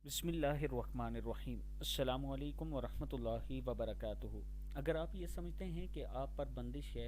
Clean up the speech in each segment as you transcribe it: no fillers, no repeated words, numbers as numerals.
بسم اللہ الرحمن الرحیم۔ السلام علیکم ورحمۃ اللہ وبرکاتہ۔ اگر آپ یہ سمجھتے ہیں کہ آپ پر بندش ہے،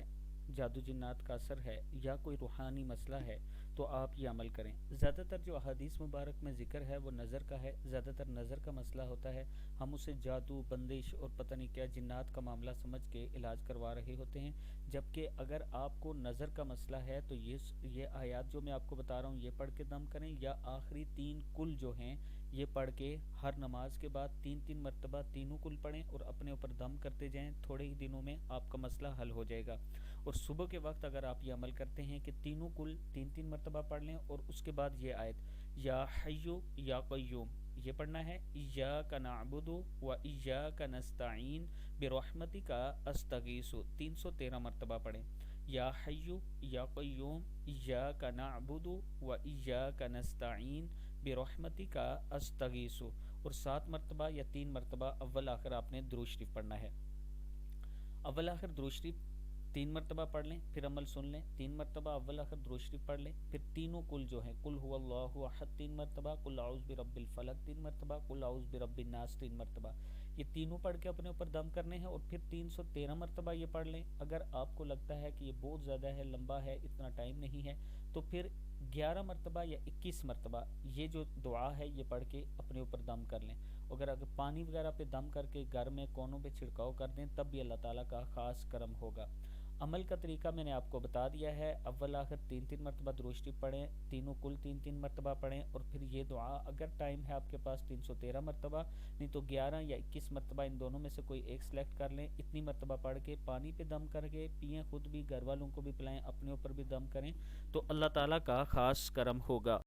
جادو جنات کا اثر ہے یا کوئی روحانی مسئلہ ہے تو آپ یہ عمل کریں۔ زیادہ تر جو احادیث مبارک میں ذکر ہے وہ نظر کا ہے، زیادہ تر نظر کا مسئلہ ہوتا ہے۔ ہم اسے جادو، بندش اور پتہ نہیں کیا جنات کا معاملہ سمجھ کے علاج کروا رہے ہوتے ہیں، جبکہ اگر آپ کو نظر کا مسئلہ ہے تو یہ آیات جو میں آپ کو بتا رہا ہوں یہ پڑھ کے دم کریں، یا آخری تین کل جو ہیں یہ پڑھ کے ہر نماز کے بعد تین تین مرتبہ تینوں کل پڑھیں اور اپنے اوپر دم کرتے جائیں۔ تھوڑے ہی دنوں میں آپ کا مسئلہ حل ہو جائے گا۔ اور صبح کے وقت اگر آپ یہ عمل کرتے ہیں کہ تینوں کل تین تین مرتبہ پڑھ لیں اور اس کے بعد یہ آیت یا حیو یا قیوم یہ پڑھنا ہے، ایاک نعبد و ایاک نستعین برحمتک استغیث 313 مرتبہ پڑھیں۔ یا حیو یا قیوم ایاک نعبد و ایاک نستعین برحمتک استغیث، اور 7 مرتبہ یا 3 مرتبہ اول آخر آپ نے درود شریف پڑھنا ہے۔ اول آخر درود شریف 3 مرتبہ پڑھ لیں، پھر عمل سن لیں، 3 مرتبہ اول آخر درود شریف پڑھ لیں، پھر تینوں کل جو ہیں قل هو اللہ احد 3 مرتبہ، قل اعوذ برب الفلق 3 مرتبہ، قل اعوذ برب الناس 3 مرتبہ، یہ تینوں پڑھ کے اپنے اوپر دم کرنے ہیں، اور پھر 313 مرتبہ یہ پڑھ لیں۔ اگر آپ کو لگتا ہے کہ یہ بہت زیادہ ہے، لمبا ہے، اتنا ٹائم نہیں ہے، تو پھر 11 مرتبہ یا 21 مرتبہ یہ جو دعا ہے یہ پڑھ کے اپنے اوپر دم کر لیں۔ اگر پانی وغیرہ پہ دم کر کے گھر میں کونوں پہ چھڑکاؤ کر دیں تب بھی اللہ تعالیٰ کا خاص کرم ہوگا۔ عمل کا طریقہ میں نے آپ کو بتا دیا ہے۔ اول آخر 3 مرتبہ درود شریف پڑھیں، تینوں کل 3 مرتبہ پڑھیں، اور پھر یہ دعا اگر ٹائم ہے آپ کے پاس 313 مرتبہ، نہیں تو 11 یا 21 مرتبہ ان دونوں میں سے کوئی ایک سلیکٹ کر لیں۔ اتنی مرتبہ پڑھ کے پانی پہ دم کر کے پئیں، خود بھی، گھر والوں کو بھی پلائیں، اپنے اوپر بھی دم کریں، تو اللہ تعالیٰ کا خاص کرم ہوگا۔